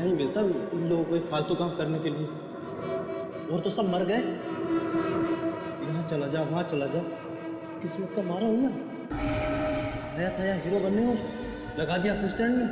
नहीं मिलता इन लोगों को ये फालतू काम करने के लिए। और तो सब मर गए, यहाँ चला जा वहाँ चला जा, किस्मत का मारा हूँ ना। आया था यहाँ हीरो बनने और लगा दिया असिस्टेंट में।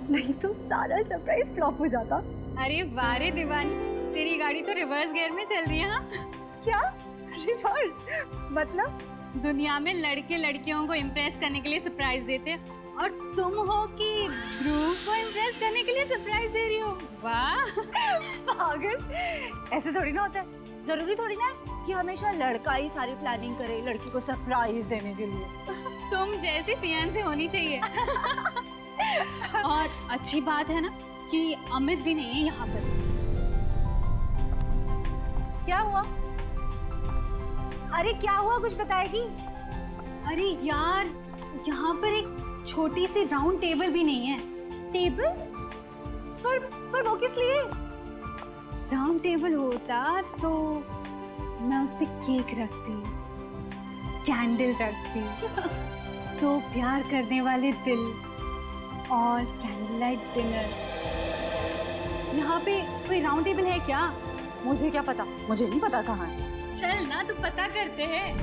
नहीं तो सारा सरप्राइज फ्लॉप हो जाता। अरे वारे दीवानी, तेरी गाड़ी तो रिवर्स गियर में चल रही है। हाँ क्या रिवर्स? मतलब दुनिया में लड़के लड़कियों को इम्प्रेस करने के लिए सरप्राइज देते हैं और तुम हो कि ध्रुव को इम्प्रेस करने के लिए सरप्राइज दे रही हो। वाह पागल, ऐसे थोड़ी ना होता है। जरूरी थोड़ी ना कि हमेशा लड़का ही सारी प्लानिंग करे लड़की को सरप्राइज देने के लिए। तुम जैसी फियांसे होनी चाहिए। और अच्छी बात है ना कि अमित भी नहीं है यहाँ पर। क्या हुआ? अरे क्या हुआ, कुछ बताएगी? अरे यार, यहाँ पर एक छोटी सी राउंड टेबल भी नहीं है। टेबल? पर वो किस लिए? राउंड टेबल होता तो मैं उस पे केक रखती, कैंडल रखती, तो प्यार करने वाले दिल और कैंडल लाइट डिनर। यहाँ पे कोई राउंड टेबल है क्या? मुझे क्या पता, मुझे नहीं पता कहाँ है। चल ना, तो पता करते हैं।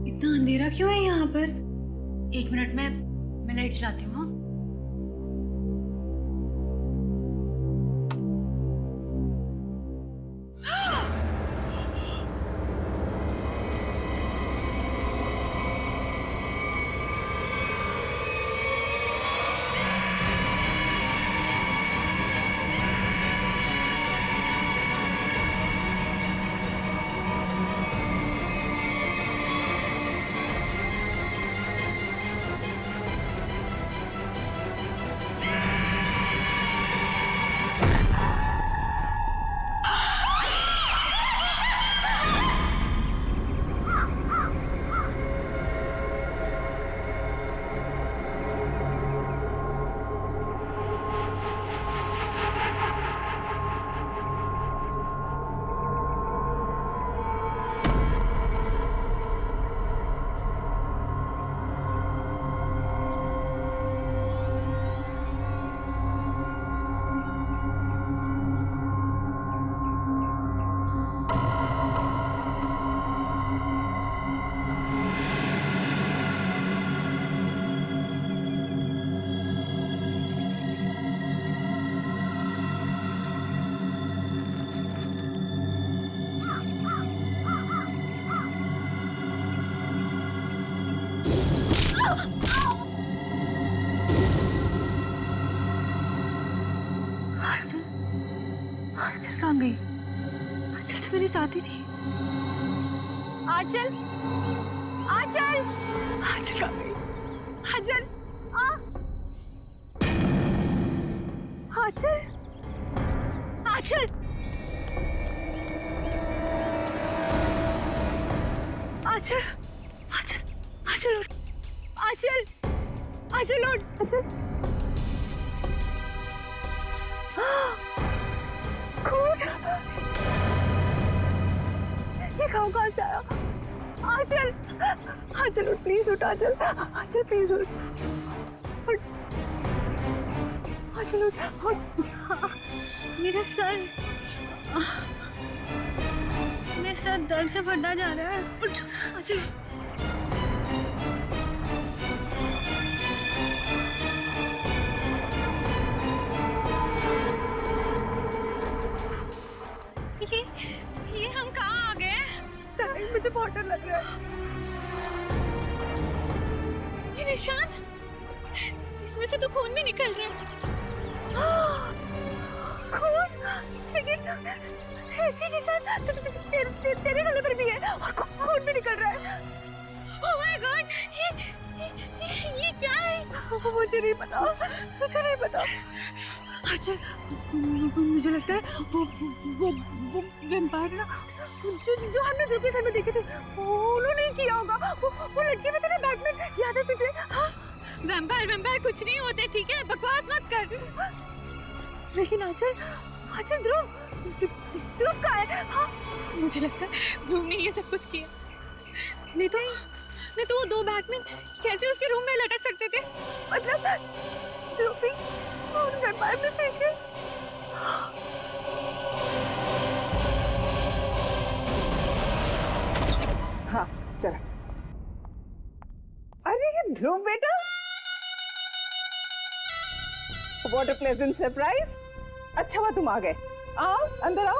इतना अंधेरा क्यों है यहाँ पर? 1 मिनट में मैं लाइट चलाती हूँ। आंचल कहाँ गई? आंचल तो मेरी साथी थी। आंचल, आंचल, आंचल कहाँ गई? आंचल, आंचल, आंचल, आंचल, आंचल, आंचल उठ, आंचल, आंचल उठ, आंचल। खून! ये खाओ कहाँ से आया? आंचल, आंचल उठ, प्लीज उठ, आंचल, आंचल प्लीज उठ, उठ, चलो मेरा सर, मेरा सर दर्द से फटा जा रहा है। उठ चलो। ये हम कहाँ आ गए? मुझे बहुत डर लग रहा है। ये निशान, इसमें से तो खून भी निकल रहा है। खून? लेकिन ऐसे निशान तेरे गले पर भी है और खून भी निकल रहा है। ओह माय गॉड, ये क्या है? मुझे नहीं पता, मुझे नहीं पता। अच्छा, मुझे लगता है वो वैम्पायर ना, जो हमने देखे थे, उन्होंने किया होगा। वो लड़की में तेरा बैटमैन याद है तुझे? हाँ? वैम्पायर कुछ नहीं होते, ठीक है? बकवास मत कर। लेकिन आचल ध्रुव कहाँ है? हाँ? मुझे लगता है ध्रुव ने ये सब कुछ किया। नहीं तो वो दो बैटमैन कैसे उसके रूम में लटक सकते थे? मतलब ध्रुव भी उन वैम्पायर में से है। हाँ चल। अरे ये ध्रुव बेटा, व्हाट अ प्लेजेंट सरप्राइज। अच्छा हुआ तुम आ गए। आओ अंदर आओ।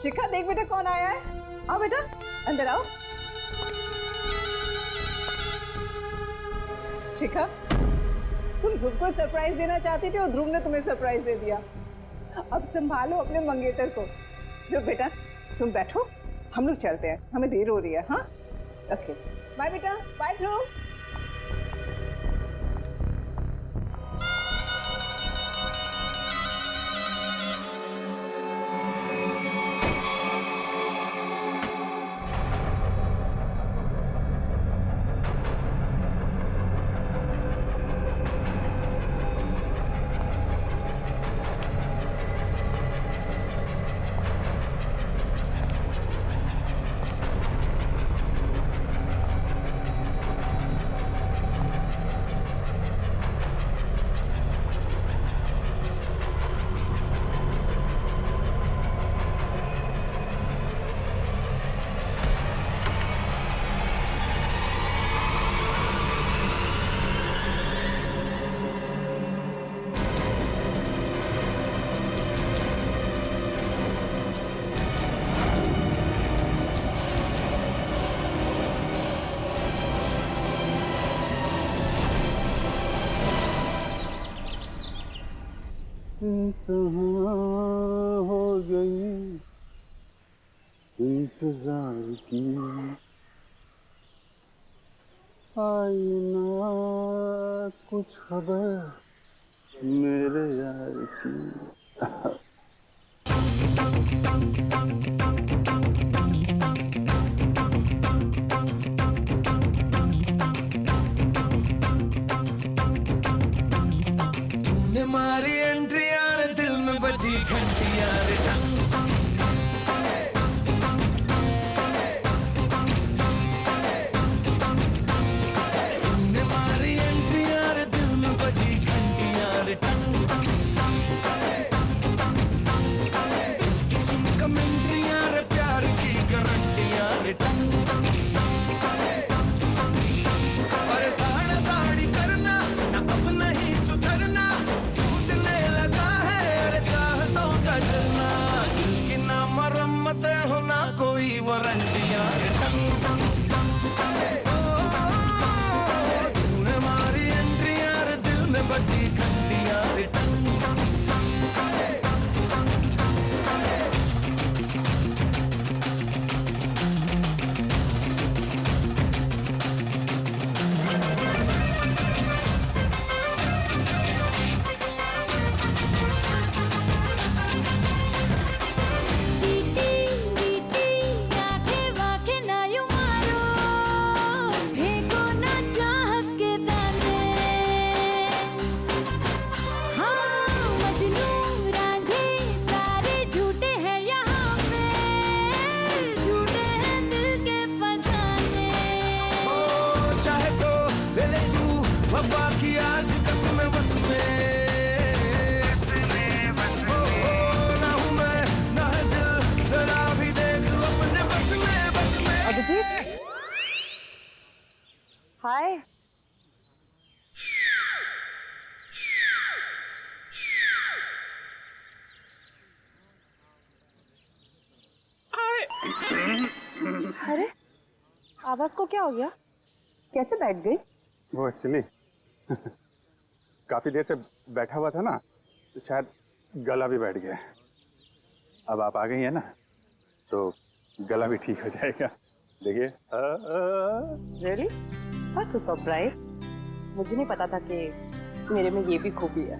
शिखा देख बेटा कौन आया है। आओ बेटा अंदर आओ। शिखा, तुम ध्रुव को सरप्राइज देना चाहती थी और ध्रुव ने तुम्हें सरप्राइज दे दिया। अब संभालो अपने मंगेतर को। जो बेटा तुम बैठो, हम लोग चलते हैं, हमें देर हो रही है। हाँ ओके, बाय बेटा, बाय ध्रुव। हो गई इंतजार की, आई ना कुछ खबर मेरे यार की। तूने मारी एंट्री यार, दिल में बजी घंटी यार। तूने मारी एंट्री यार, दिल में बजी घंटी यार। किसी कमेंट्री यार, प्यार की गारंटी यार। अरे दाढ़ा दाढ़ी करना ना, अब नहीं सुधरना, टूटने लगा है अरे चाहतों का जलना। दिल की ना मरम्मत हो ना कोई वारंटी यार। तूने मारी एंट्री यार, दिल में बजी घंटी यार। वफा की आज कसम बस में। हाय। अरे आवाज को क्या हो गया? कैसे बैठ गई? वो एक्चुअली काफी देर से बैठा हुआ था ना, तो शायद गला भी बैठ गया। अब आप आ गई है ना, तो गला भी ठीक हो जाएगा। देखिए। रियली? What's a surprise. मुझे नहीं पता था कि मेरे में ये भी खूबी है।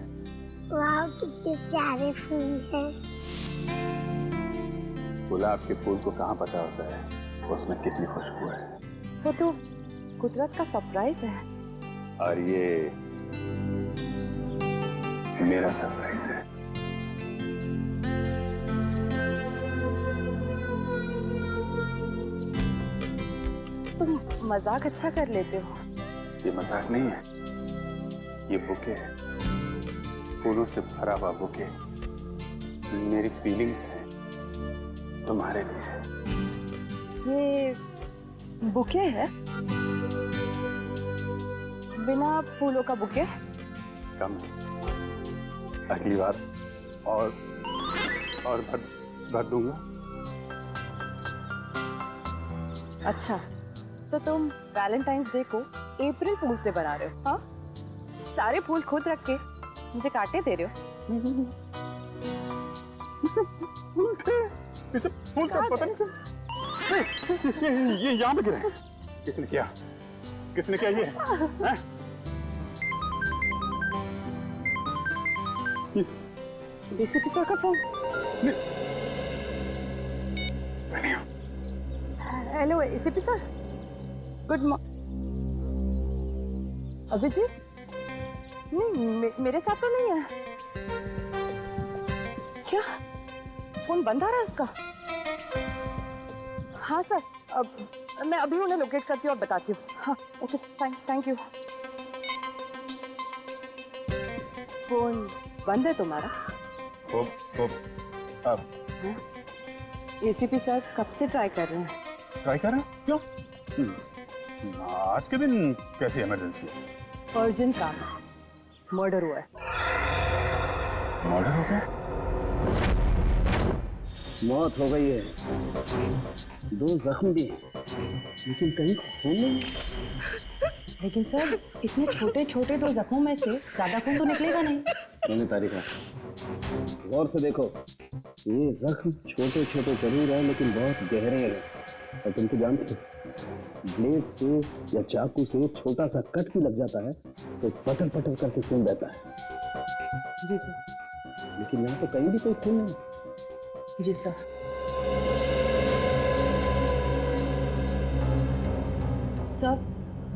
वाह कितने प्यारे फूल हैं। गुलाब के फूल को कहाँ पता होता है उसमें कितनी खुशबू है। वो तो कुदरत का सरप्राइज है। और ये मेरा सरप्राइज है। तुम मजाक अच्छा कर लेते हो। ये मजाक नहीं है, ये बुके है, फूलों से भरा हुआ बुके। मेरी फीलिंग्स है तुम्हारे लिए। ये बुके है? बिना फूलों का बुके? कम है। अगली बार और भर दूंगा। अच्छा, तो तुम वैलेंटाइंस डे को अप्रैल फूल्स डे बना रहे हो? हाँ, सारे फूल खुद रख के मुझे काटे दे रहे हो। इसे फूल का पता नहीं क्यों ये यहाँ पे गिरे। किसने किया ये? हैं? डीसीपी सर का phone. Hello ACP sir, good morning. Abhijeet? नहीं, मेरे साथ तो नहीं है। क्या फोन बंद आ रहा है उसका? हाँ सर, अब मैं अभी उन्हें लोकेट करती हूँ और बताती हूँ। हाँ ओके, थैंक यू। फोन बंद है तुम्हारा? अब एसीपी सर कब से ट्राई कर रहे हैं? ट्राई कर रहे हैं? क्यों? आज के दिन कैसी इमरजेंसी है? अर्जेंट काम है, मर्डर हुआ है। मर्डर हो गया? मौत हो गई है, 2 जख्म भी हैं, लेकिन कहीं खून नहीं। लेकिन सर इतने छोटे छोटे 2 जख्मों में से ज्यादा खून तो निकलेगा नहीं। मैंने तारीखा गौर से देखो, ये जख्म छोटे छोटे जरूर है लेकिन बहुत गहरे हैं। और तुम तो जानते हो, ब्लेड से या चाकू से छोटा सा कट भी लग जाता है तो पटल पटल करके खून बहता है। जी सर। लेकिन यहाँ तो कहीं भी कोई खून नहीं। जी सर। सर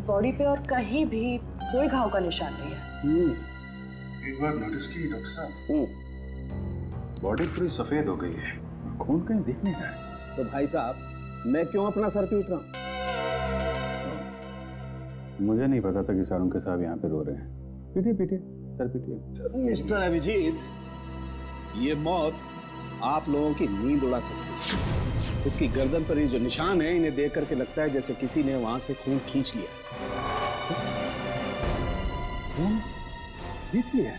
बॉडी पे और कहीं भी कोई घाव का निशान नहीं है। एक बार नोटिस की डॉक्टर साहब, बॉडी पूरी सफेद हो गई है, खून कहीं दिख नहीं रहा है। तो भाई साहब, मैं क्यों अपना सर पीट रहा हूँ? मुझे नहीं पता था कि शाहरुख के साहब यहाँ पे रो रहे हैं। पीटिए सर पीटिए। मिस्टर अभिजीत, ये मौत आप लोगों की नींद उड़ा सकती है। इसकी गर्दन पर ये जो निशान है, इन्हें देख करके लगता है जैसे किसी ने वहां से खून खींच लिया। खून खींच लिया?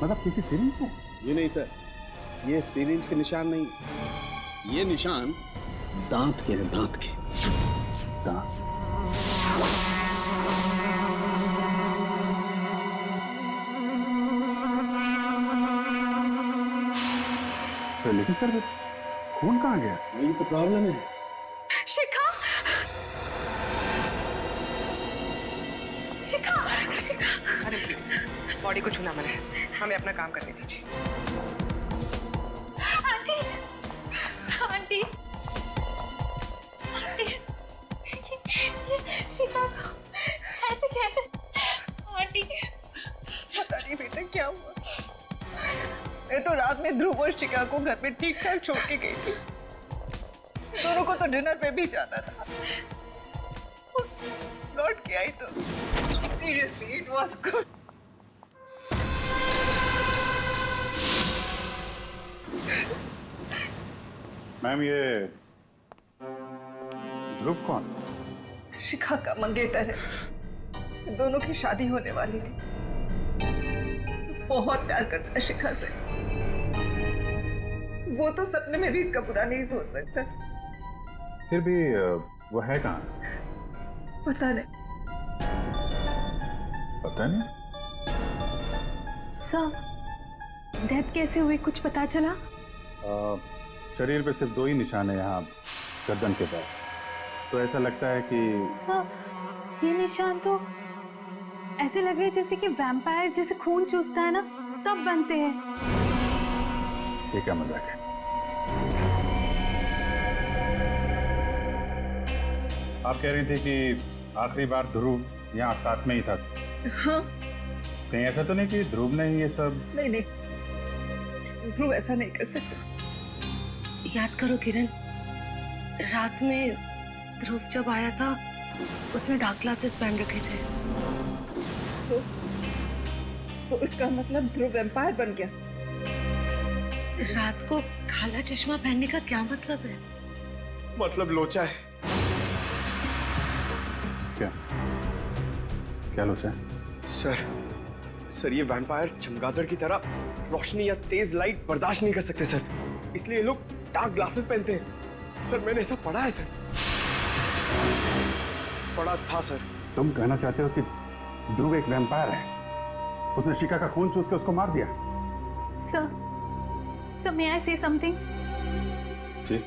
मतलब किसी सिरिंज से? ये नहीं सर, ये सिरिंज के निशान नहीं, ये निशान दांत के हैं, दांत के। दांत? लेकिन सर खून कहाँ गया? यही तो प्रॉब्लम है। शिखा, शिखा, शिखा। अरे प्लीज, बॉडी को छूना मना है, हमें अपना काम करने दीजिए। आंटी, आंटी, आंटी, ये शिखा को कैसे आंटी? पता नहीं बेटा क्या हुआ। मैं तो रात में ध्रुव और शिखा को घर पे ठीक ठाक छोड़ के गई थी। दोनों को तो डिनर पे भी जाना था। लौट के आई तो seriously it was good. Ma'am, ये ध्रुव कौन? शिखा का मंगेतर है। दोनों की शादी होने वाली थी। बहुत प्यार करता है शिखा से। वो तो सपने में भी इसका बुरा नहीं सोच सकता। फिर भी वो है कहाँ? पता नहीं। पता नहीं। सर, डेथ कैसे हुई, कुछ पता चला? शरीर पे सिर्फ 2 ही निशान है यहाँ गर्दन के पास। तो ऐसा लगता है कि सर, ये निशान तो ऐसे लग रहे हैं जैसे कि वैम्पायर जैसे खून चूसता है ना, तब बनते हैं। ये क्या मजाक है? आप कह रही थी कि आखिरी बार ध्रुव यहाँ साथ में ही था। हाँ। कहीं ऐसा तो नहीं कि ध्रुव ने ही ये सब? नहीं नहीं, ध्रुव ऐसा नहीं कर सकता। याद करो किरण, रात में ध्रुव जब आया था उसने डार्क ग्लासेस पहन रखे थे। तो इसका मतलब ध्रुव वैम्पायर बन गया। रात को काला चश्मा पहनने का क्या मतलब है? मतलब लोचा है। क्या क्या लोचा है? सर ये वैम्पायर चमगादड़ की तरह रोशनी या तेज लाइट बर्दाश्त नहीं कर सकते सर, इसलिए ये लोग डार्क ग्लासेस पहनते हैं। सर मैंने ऐसा पढ़ा है सर, पढ़ा था सर। तुम कहना चाहते हो कि ध्रुव एक वैम्पायर है? उसने शिखा का खून चूस के उसको मार दिया? Sir, may I say something? जी।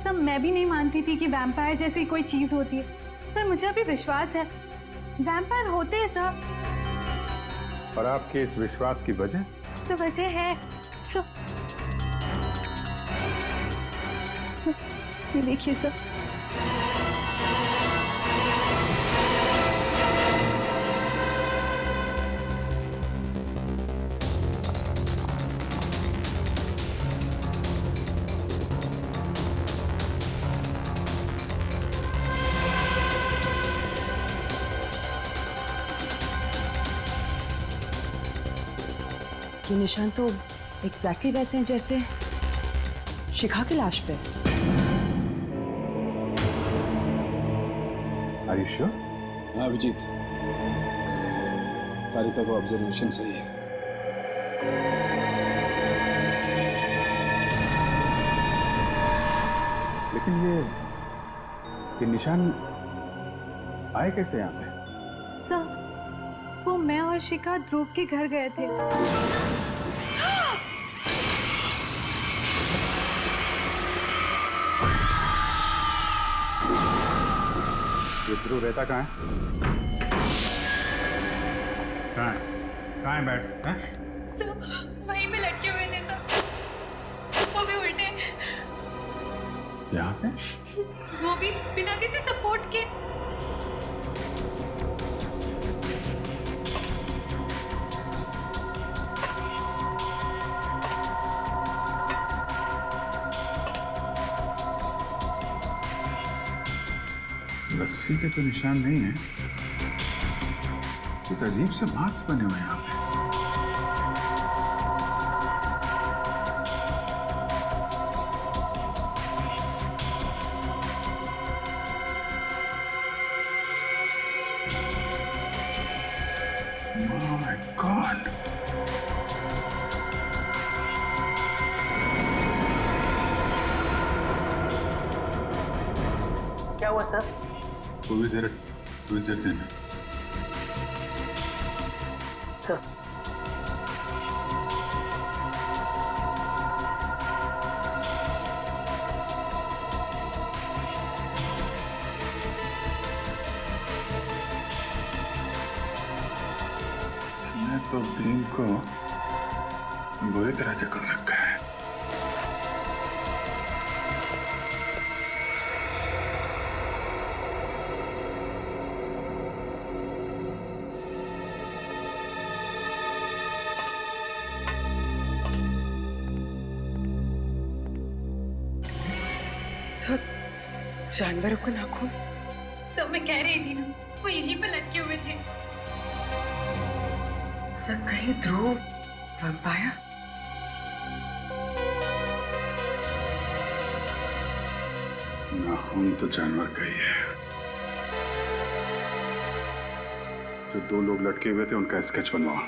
सर, मैं भी नहीं मानती थी कि वैम्पायर जैसी कोई चीज होती है, पर मुझे अभी विश्वास है वैम्पायर होते हैं सर। और आपके इस विश्वास की वजह? तो वजह है सर, ये देखिए सर। ये निशान तो एग्जैक्टली वैसे हैं जैसे शिखा की लाश पे। Are you sure? हाँ अभिजीत, कारिका को ऑब्जर्वेशन सही है। लेकिन ये निशान आए कैसे यहाँ पे? सर, वो मैं और शिखा ध्रुव के घर गए थे। ये ध्रुव रहता कहाँ है? कहाँ है बैट्स? हैं? सर, वहीं पे लटके हुए थे सर, वो भी उल्टे, यहाँ पे? वो भी बिना किसी सपोर्ट के। रस्सी के तो निशान नहीं है, एक अजीब से मार्क्स बने हुए हैं यहाँ पे। Oh my God! क्या हुआ सर? कोई जरा देना। सर इसने तो भीम को बुरी तरह जकड़ रखा है। सर जानवरों को नाखून? सर, मैं कह रही थी ना, वो यहीं पे लटके हुए थे। सर कहीं ध्रुव वैम्पायर? नाखून तो जानवर का ही है। जो 2 लोग लटके हुए थे उनका स्केच बनवाओ।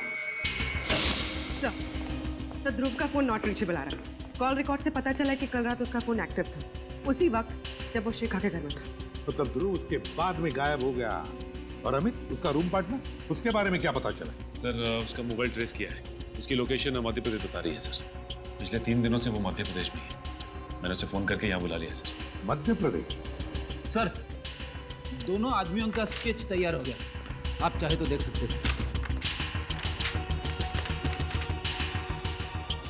तो ध्रुव का फोन नॉट रीचेबल आ रहा है। कॉल रिकॉर्ड से पता चला कि कल रात उसका फोन एक्टिव था, उसी वक्त जब वो शिखा के घर में था। तो तब ध्रुव उसके बाद में गायब हो गया। और अमित, उसका रूम पार्टनर, उसके बारे में क्या पता चला? सर उसका मोबाइल ट्रेस किया है, उसकी लोकेशन मध्य प्रदेश बता रही है सर। पिछले 3 दिनों से वो मध्य प्रदेश में है। मैंने उसे फोन करके यहाँ बुला लिया सर। मध्य प्रदेश? सर दोनों आदमियों का स्केच तैयार हो गया, आप चाहे तो देख सकते हैं।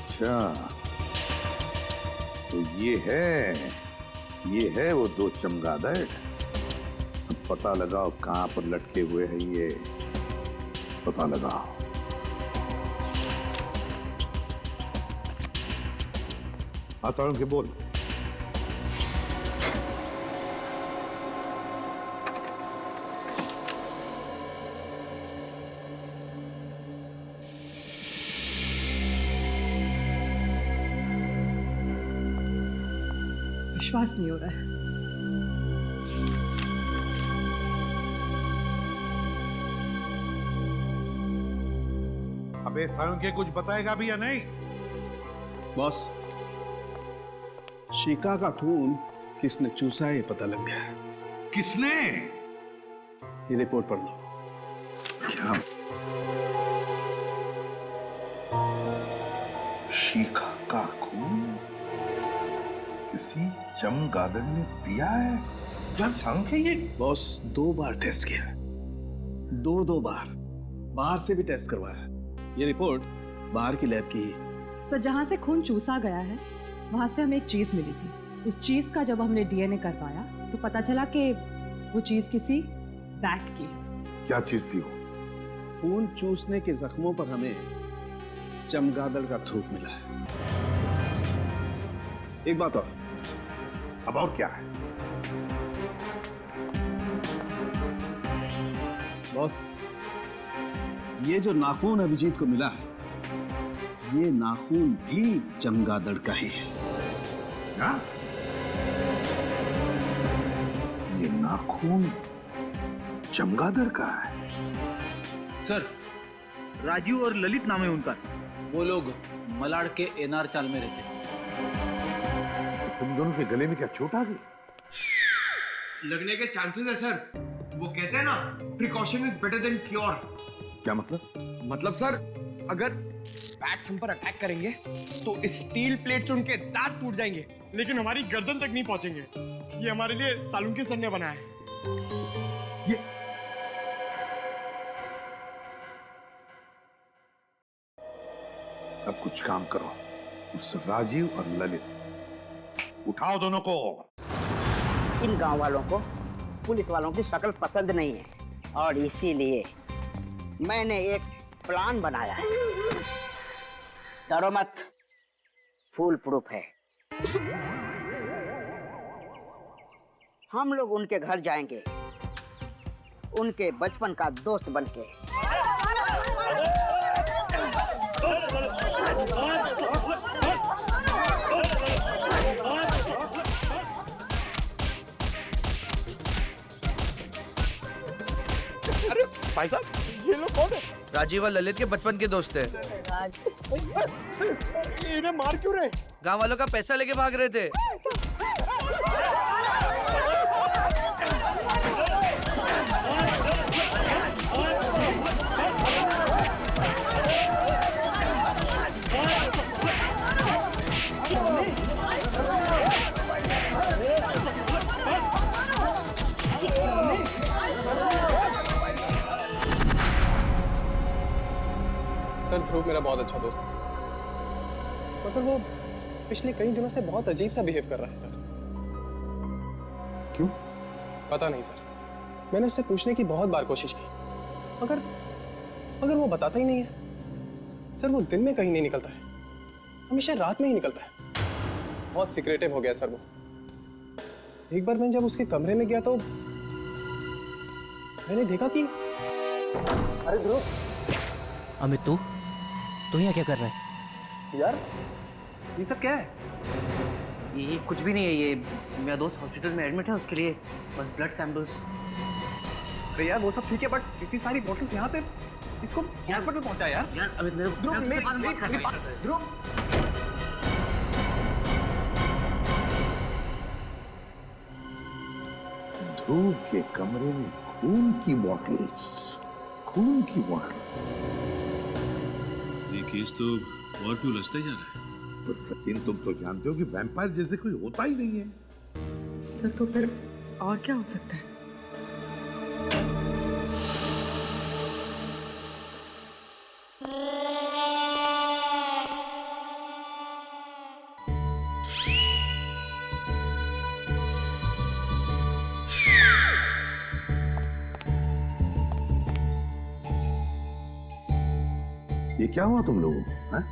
अच्छा, तो ये है वो 2 चमगादड़। अब पता लगाओ कहां पर लटके हुए हैं ये, पता लगाओ। हाँ सारुण के बोल। विश्वास नहीं हो रहा है। अबे सारुण के कुछ बताएगा भी या नहीं? बॉस, शिखा का खून किसने चूसा है ये पता लग गया है। किसने? ये रिपोर्ट पढ़ लो। क्या? शिखा का खून किसी चमगादड़ ने पिया है? क्या संख्या ये? बॉस 2 बार टेस्ट किया, 2 बार बाहर से भी टेस्ट करवाया। ये रिपोर्ट बाहर की लैब की है। सर, जहाँ से खून चूसा गया है वहाँ से हमें एक चीज मिली थी। उस चीज का जब हमने डीएनए करवाया तो पता चला कि वो चीज किसी बैट की है। क्या चीज थी वो? खून चूसने के जख्मों पर हमें चमगादड़ का थूक मिला है। एक बात और। अब और क्या है? बॉस, ये जो नाखून अभिजीत को मिला है, ये नाखून भी चमगादड़ का ही है। क्या? ये नाखून चमगादड़ का है? सर राजू और ललित नाम है उनका, वो लोग मलाड के एनआर चाल में रहते हैं। तुम दोनों के गले में क्या चोट आ गई? लगने के चांसेस है सर। वो कहते हैं ना, precaution is better than cure. क्या मतलब? मतलब सर, अगर बैट्स हम पर अटैक करेंगे तो स्टील प्लेट से उनके दांत टूट जाएंगे, लेकिन हमारी गर्दन तक नहीं पहुंचेंगे। ये हमारे लिए सालुंके सर ने बनाया है। ये अब कुछ काम करो, उस राजीव और ललित उठाओ दोनों को। इन गांव वालों को पुलिस वालों की शक्ल पसंद नहीं है और इसीलिए मैंने एक प्लान बनाया है। डरो मत, फुल प्रूफ है। हम लोग उनके घर जाएंगे, उनके बचपन का दोस्त बनके। अरे भाई साहब, ये लोग कौन है? राजीव और ललित के बचपन के दोस्त हैं। इन्हें मार क्यों रहे? गांव वालों का पैसा लेके भाग रहे थे। सर, ध्रुव मेरा बहुत अच्छा दोस्त है, मगर वो पिछले कई दिनों से बहुत अजीब सा बिहेव कर रहा है सर। क्यों? पता नहीं सर, मैंने उससे पूछने की बहुत बार कोशिश की, मगर वो बताता ही नहीं है। सर, वो दिन में कहीं नहीं निकलता है, हमेशा रात में ही निकलता है। बहुत सीक्रेटिव हो गया सर वो। एक बार मैं जब उसके कमरे में गया तो मैंने देखा कि अरे ध्रुव। अमित, तू यहाँ क्या कर रहा है? यार, ये सब क्या है? ये कुछ भी नहीं है, ये मेरा दोस्त हॉस्पिटल में एडमिट है, उसके लिए बस ब्लड सैंपल्स। अरे यार वो सब ठीक है, बट इतनी सारी बॉटल्स यहाँ पे, इसको हॉस्पिटल पहुंचा यार। ध्रुव, ध्रुव के कमरे में खून की बॉटल्स, खून की बॉटल। ये केस तो और भी उलझता ही जा रहा है। पर सचिन, तुम तो जानते हो कि वैम्पायर जैसे कोई होता ही नहीं है। सर तो फिर और क्या हो सकता है? ये क्या हुआ तुम लोगों को? हाँ?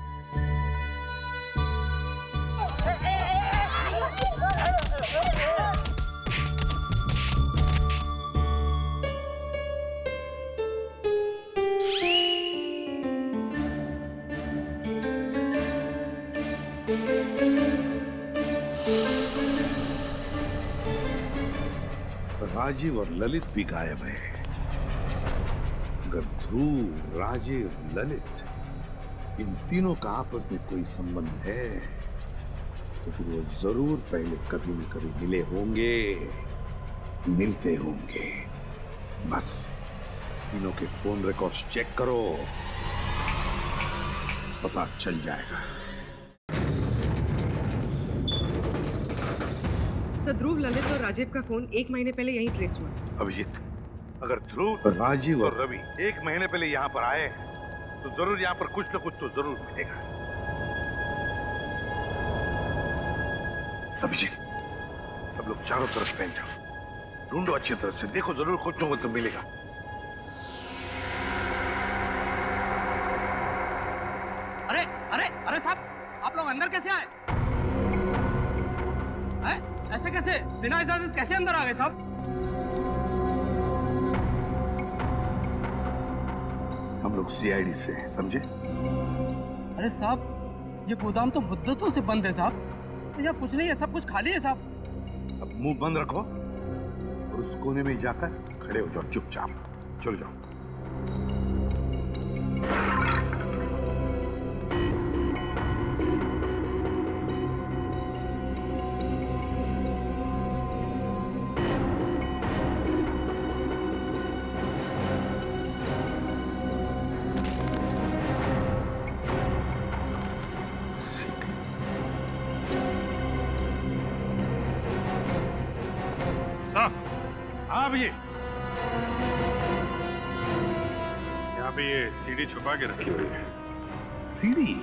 राजीव और ललित भी गायब है। अगर ध्रुव, राजीव, ललित, इन तीनों का आपस में कोई संबंध है तो फिर वो जरूर पहले कभी न कभी मिले होंगे, मिलते होंगे। बस तीनों के फोन रिकॉर्ड्स चेक करो, पता चल जाएगा। सर ध्रुव, ललित और राजीव का फोन 1 महीने पहले यहीं ट्रेस हुआ। अभिजीत, अगर ध्रुव, राजीव और रवि 1 महीने पहले यहाँ पर आए तो जरूर यहाँ पर कुछ न कुछ तो जरूर मिलेगा। अभिजीत, सब लोग चारों तरफ फैल जाओ, ढूंढो अच्छी तरह से, देखो जरूर कुछ न कुछ तो मिलेगा। अरे अरे अरे साहब, आप लोग अंदर कैसे आए? ऐसे कैसे, बिना इजाजत कैसे अंदर आ गए साहब? हम लोग सीआईडी से हैं, समझे? अरे साहब, ये गोदाम तो मुद्दतों से बंद है साहब। यहाँ कुछ नहीं है, सब कुछ खाली है साहब। अब मुंह बंद रखो और उस कोने में जाकर खड़े हो जाओ चुपचाप। चलो जाओ। अब ये यहाँ पे ये सीडी छुपा के रखी हुई है। सीडी?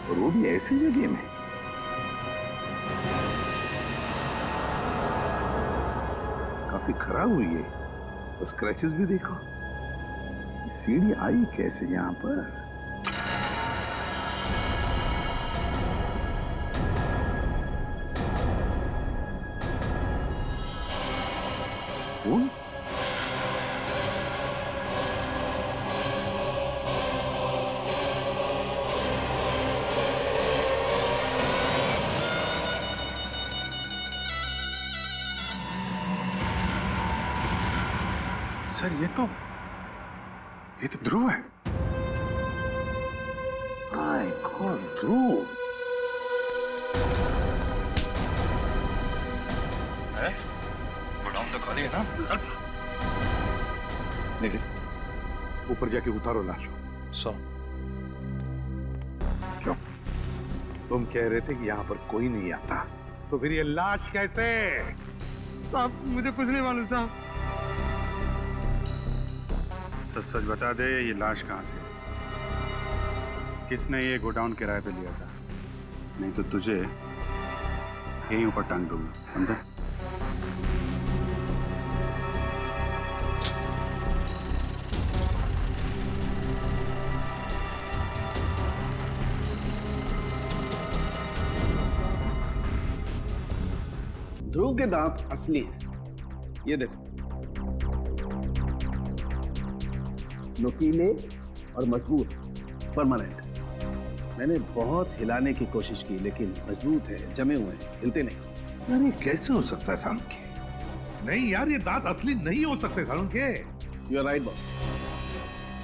और वो भी ऐसी जगह में? काफी खराब हुई है, तो स्क्रैचेस भी देखो। सीडी आई कैसे यहाँ पर? कौन? सर ये तो ध्रुव है। माय गॉड, ध्रुव है? गोडाउन तो खाली है ना? चल। नहीं, ऊपर जाके उतारो लाश। क्यों? तुम कह रहे थे कि यहाँ पर कोई नहीं आता, तो फिर ये लाश कैसे? साहब मुझे कुछ नहीं मालूम साहब। सच सच बता दे, ये लाश कहाँ से? किसने ये गोडाउन किराए पे लिया था? नहीं तो तुझे यहीं ऊपर टांग दूंगा, समझा? ध्रुव के दांत असली हैं, ये देखो, नुकीले और मजबूत, परमानेंट। मैंने बहुत हिलाने की कोशिश की लेकिन मजबूत है, जमे हुए हैं, हिलते नहीं। अरे कैसे हो सकता है साहब की? नहीं यार, ये दांत असली नहीं हो सकते सारुण के। यू आर राइट बॉस,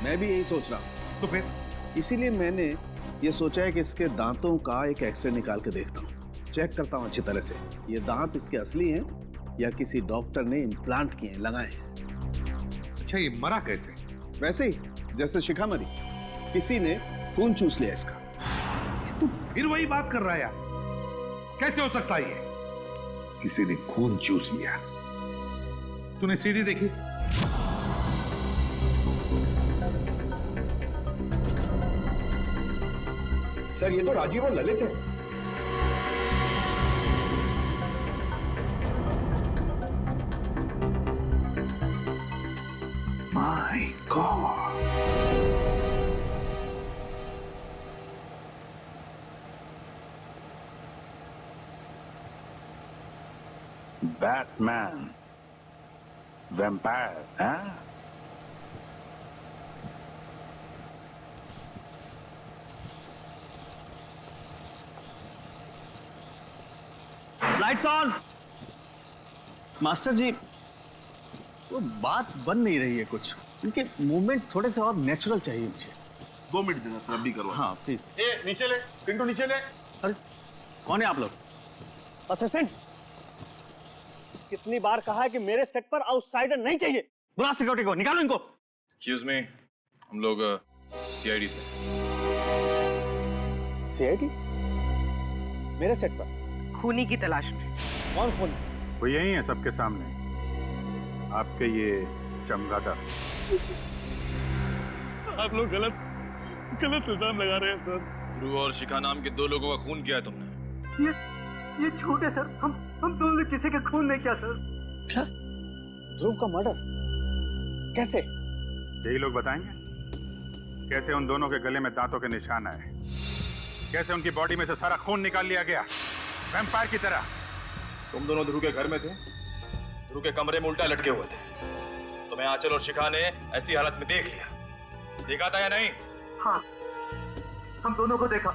मैं भी यही सोच रहा हूँ। तो फिर इसीलिए मैंने ये सोचा है कि इसके दांतों का एक एक्सरे निकाल के देखता हूँ, चेक करता हूँ अच्छी तरह से ये दांत इसके असली हैं या किसी डॉक्टर ने इम्प्लांट किए हैं, लगाए हैं। अच्छा, ये मरा कैसे? वैसे ही जैसे शिखा मरी, किसी ने खून चूस लिया इसका। तू फिर वही बात कर रहा है यार, कैसे हो सकता है ये? किसी ने खून चूस लिया? तूने सीडी देखी? सर ये तो राजीव और ललित है। माय गॉड, बैटमैन, वैम्पायर, हाँ? Lights on. मास्टर जी, वो बात बन नहीं रही है कुछ, उनके मूवमेंट थोड़े से और नेचुरल चाहिए मुझे। 2 मिनट देना सर, अभी करो। हाँ प्लीज। ए नीचे ले, पिंटू नीचे ले। अरे कौन है आप लोग? असिस्टेंट, कितनी बार कहा है कि मेरे सेट पर आउटसाइडर नहीं चाहिए। बुला सिक्योरिटी को, निकालो इनको। एक्सक्यूज मी, हम लोग सीआईडी से। सीआईडी? मेरे सेट पर खूनी की तलाश में। कौन खूनी? वो यही है सबके सामने, आपके ये चमगादड़। आप लोग गलत इल्जाम लगा रहे हैं सर। ध्रुव और शिखा नाम के 2 लोगों का खून किया है तुमने। ये झूठ है सर, हम दोनों ने किसी का खून नहीं किया सर। क्या? ध्रुव का मर्डर कैसे? यही लोग बताएंगे कैसे उन दोनों के गले में दांतों के निशान आए, कैसे उनकी बॉडी में से सारा खून निकाल लिया गया वैम्पायर की तरह। तुम दोनों ध्रुव के घर में थे, ध्रुव के कमरे में उल्टा लटके हुए थे। तुम्हें आंचल और शिखा ने ऐसी हालत में देख लिया, देखा था या नहीं? हाँ, हम दोनों को देखा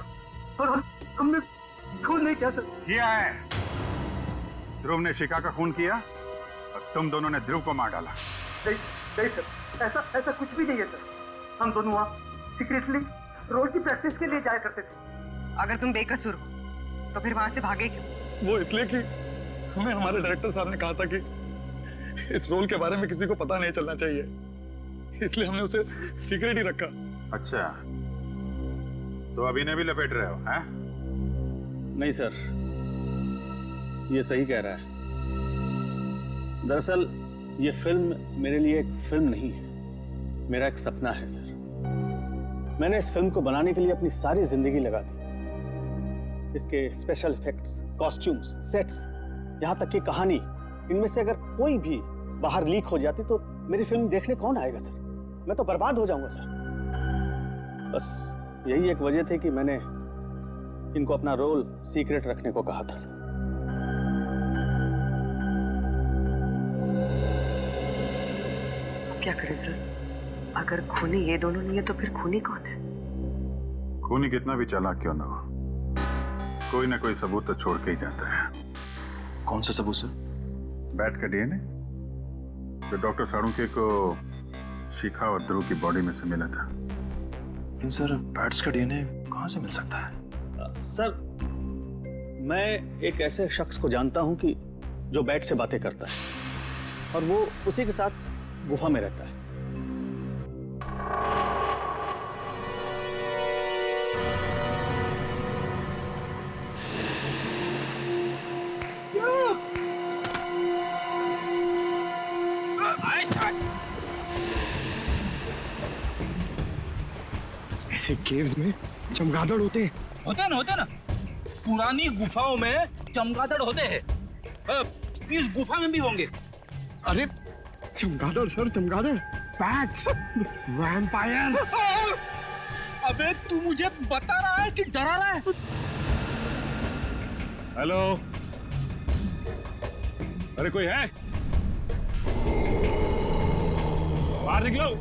और हमने खून नहीं किया सर। किया है। ध्रुव ने शिखा का खून किया और तुम दोनों ने ध्रुव को मार डाला। नहीं सर, ऐसा कुछ भी नहीं है सर। हम दोनों वहाँ सीक्रेटली रोज की प्रैक्टिस के लिए जाया करते थे। अगर तुम बेकसूर हो तो फिर वहां से भागे क्यों? वो इसलिए कि हमें हमारे डायरेक्टर साहब ने कहा था कि इस रोल के बारे में किसी को पता नहीं चलना चाहिए, इसलिए हमने उसे सीक्रेट ही रखा। अच्छा, तो अभिनय भी लपेट रहे हो, हैं? नहीं सर, ये सही कह रहा है। दरअसल ये फिल्म मेरे लिए एक फिल्म नहीं है, मेरा एक सपना है सर। मैंने इस फिल्म को बनाने के लिए अपनी सारी जिंदगी लगा दी। इसके स्पेशल इफेक्ट्स, कॉस्ट्यूम्स, सेट्स, यहाँ तक कि कहानी, इनमें से अगर कोई भी बाहर लीक हो जाती तो मेरी फिल्म देखने कौन आएगा सर? मैं तो बर्बाद हो जाऊंगा सर। बस यही एक वजह थी कि मैंने इनको अपना रोल सीक्रेट रखने को कहा था सर। क्या करें सर? अगर खूनी ये दोनों नहीं है तो फिर खूनी कौन है? खूनी कितना भी चालाक क्यों ना हो, कोई ना कोई सबूत तो छोड़ के ही जाता है। कौन सा सबूत सर? बैट का डीएनए जो डॉक्टर सारुंके को शिखा और ध्रुव की बॉडी में से मिला था। लेकिन सर, बैट्स का डीएनए कहाँ से मिल सकता है? सर, मैं एक ऐसे शख्स को जानता हूं कि जो बैट से बातें करता है और वो उसी के साथ गुफा में रहता है। ऐसे केव्स में चमगादड़ होते ना। पुरानी गुफाओं में चमगादड़ होते हैं। इस गुफा में भी होंगे। अरे चमगादड़ सर, चमगादड़, बैट्स, वैम्पायर। अबे तू मुझे बता रहा है कि डरा रहा है? हेलो, अरे कोई है? बाहर निकलो।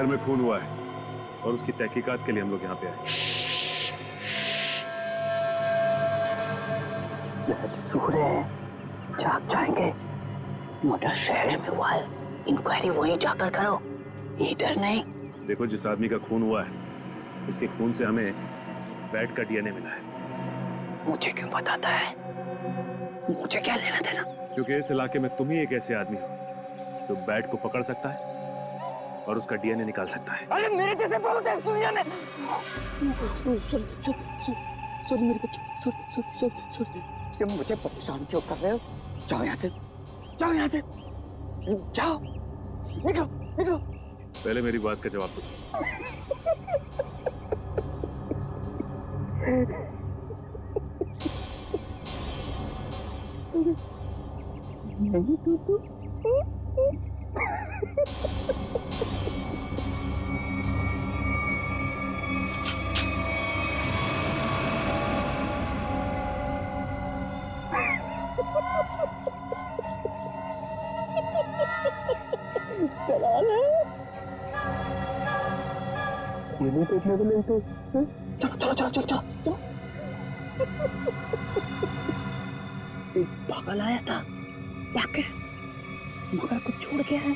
में खून हुआ है और उसकी तहकीकात के लिए हम लोग यहाँ पे आए। सूर्य जाग जाएंगे। मर्डर शहर में हुआ है, इंक्वायरी वहीं जाकर करो, इधर नहीं। देखो, जिस आदमी का खून हुआ है उसके खून से हमें बैट का डीएनए मिला है। मुझे क्यों बताता है? मुझे क्या लेना देना? क्योंकि इस इलाके में तुम ही एक ऐसे आदमी हो जो बैट को पकड़ सकता है और उसका डीएनए निकाल सकता है। अरे मेरे जैसे बहुत है इस दुनिया में। सॉरी मेरे बच्चों, सॉरी। तुम मुझे परेशान क्यों कर रहे हो? जाओ यहाँ से, जाओ यहाँ से, जाओ, निकलो। पहले मेरी बात का जवाब दो। ये नहीं देखने को मिलते। चलो। एक पागल आया था, क्या मगर कुछ छोड़ गया है।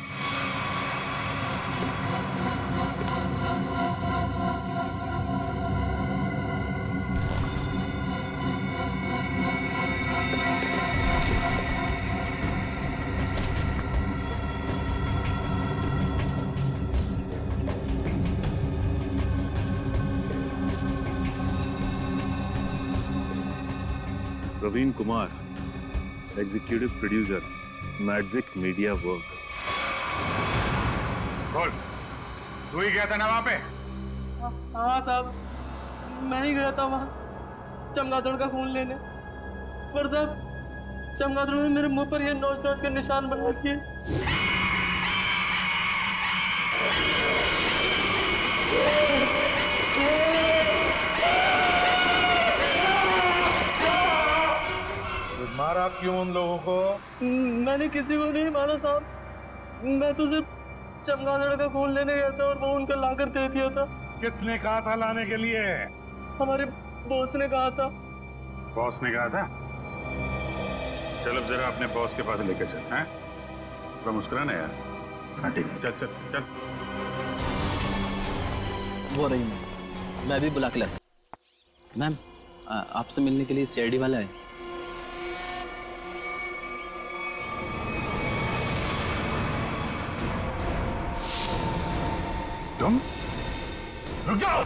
Praveen Kumar, executive producer, Magic Media Work. बोल, तू ही गया था ना वहां पे? हाँ साहब, मैं ही गया था वहाँ चमगादड़ का खून लेने। पर साहब, चमगादड़ ने मेरे मुंह पर ये नोच के निशान बना दिए। मारा क्यों उन लोगों को? मैंने किसी को नहीं मारा साहब, मैं तो सिर्फ चमगादड़ का खून लेने गया था और वो उनका लाकर दे दिया था। किसने कहा था लाने के लिए? हमारे बॉस ने कहा था। बॉस ने कहा था? चल अब जरा अपने बॉस के पास लेके चल। हैं? थोड़ा मुस्कुराना यार। हाँ ठीक है, चल। वो रही मैं भी बुला के लाता। मैम, आपसे मिलने के लिए सीआईडी वाला है। तुम रुक जाओ।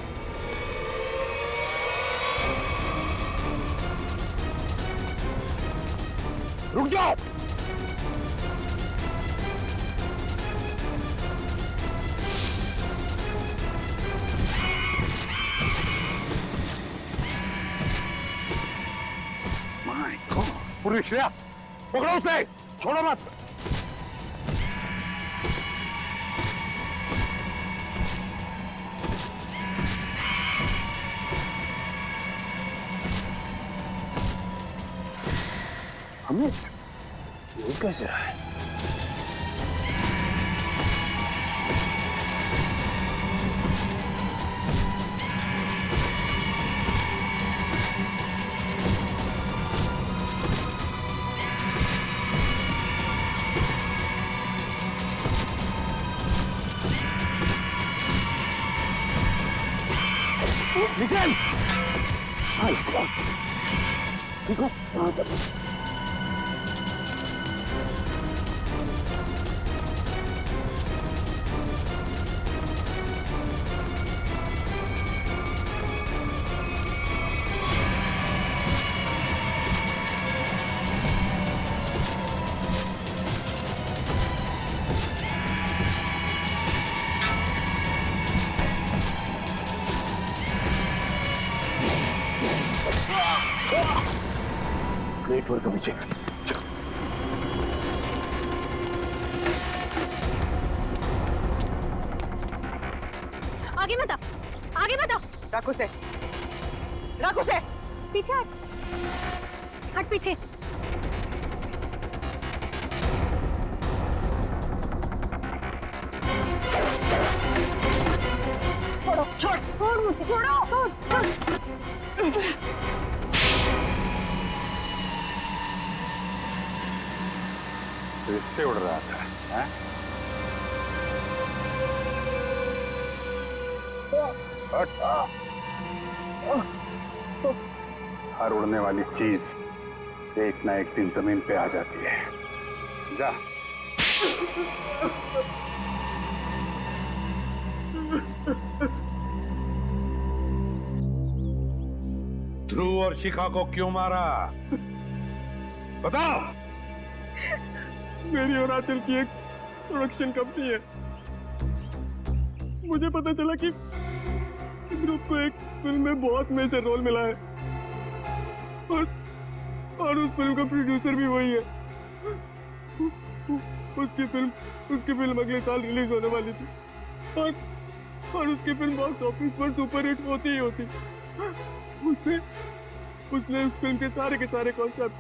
रुक जाओ। माय गॉड, पूरी श्रेया पकड़ो उसे, छोड़ो मत। हमें ये कैसे रहा है? निकल। ठीक हो? प्लेट वर्क नीचे। आगे मत आओ, आगे मत आओ। रखो से पीछे हट पीछे। छोड़ छोड़ मुझे, छोड़ो, छोड़ छोड़। तो इससे उड़ रहा था, हैं? हर उड़ने वाली चीज एक ना एक दिन जमीन पे आ जाती है। जा। ध्रुव और शिखा को क्यों मारा? बताओ। मेरी और आंचल की एक प्रोडक्शन कंपनी है। मुझे पता चला कि ग्रुप को एक फिल्म में बहुत मेजर रोल मिला है और उस फिल्म का प्रोड्यूसर भी वही है। उसकी फिल्म अगले साल रिलीज होने वाली थी और उसकी फिल्म बॉक्स ऑफिस पर सुपर हिट होती ही होती। उसने उस फिल्म के सारे कॉन्सेप्ट,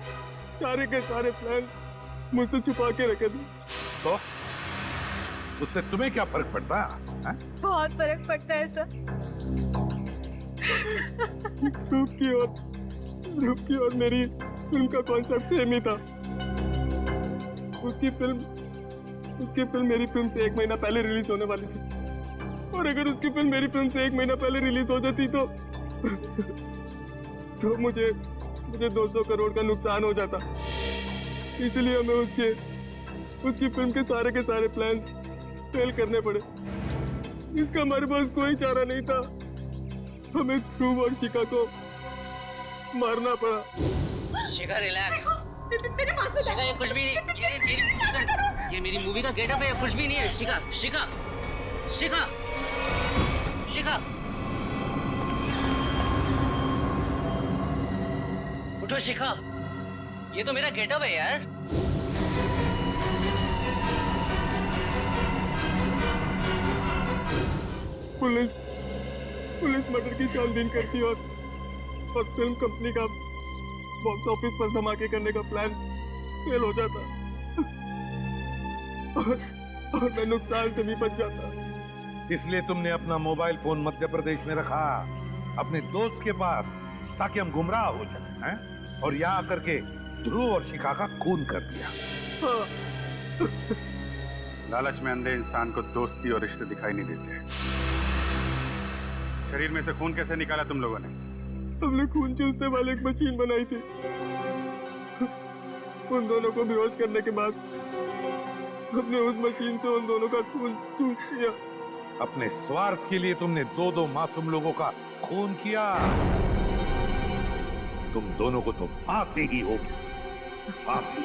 सारे के सारे प्लान मुझसे छुपा के रखे थे। तो उससे तुम्हें क्या फर्क पड़ता है? बहुत फर्क पड़ता है सर। ध्रुव की और मेरी फिल्म का कॉन्सेप्ट सेम ही था। उसकी फिल्म मेरी फिल्म से 1 महीना पहले रिलीज होने वाली थी और अगर उसकी फिल्म मेरी फिल्म से 1 महीना पहले रिलीज हो जाती तो मुझे 200 करोड़ का नुकसान हो जाता। इसलिए हमें उसकी फिल्म के सारे प्लान फेल करने पड़े। इसका हमारे पास कोई चारा नहीं था। हमें ध्रुव और शिखा को मारना पड़ा। शिखा रिलैक्स। मेरे पास में शिखा ये कुछ भी नहीं। ये मेरी मूवी का गेटअप है, कुछ भी नहीं है। शिखा शिखा शिखा शिखा उठो शिखा, ये तो मेरा गेटअप है यार। पुलिस मर्डर की छानबीन करती और फिल्म कंपनी का बॉक्स ऑफिस पर धमाके करने का प्लान फेल हो जाता और मैं नुकसान से भी बच जाता। इसलिए तुमने अपना मोबाइल फोन मध्य प्रदेश में रखा, अपने दोस्त के पास, ताकि हम गुमराह हो जाए, हैं? और यहाँ आकर के ध्रुव और शिखा का खून कर दिया। लालच में अंधे इंसान को दोस्ती और रिश्ते दिखाई नहीं देते। शरीर में से खून कैसे निकाला तुम लोगों ने? हमने खून चूसने वाली एक मशीन बनाई थी। उन दोनों को बेहोश करने के बाद हमने उस मशीन से उन दोनों का खून चूस लिया। अपने स्वार्थ के लिए तुमने 2 मासूम लोगों का खून किया। तुम दोनों को तो फांसी ही होगी, फांसी।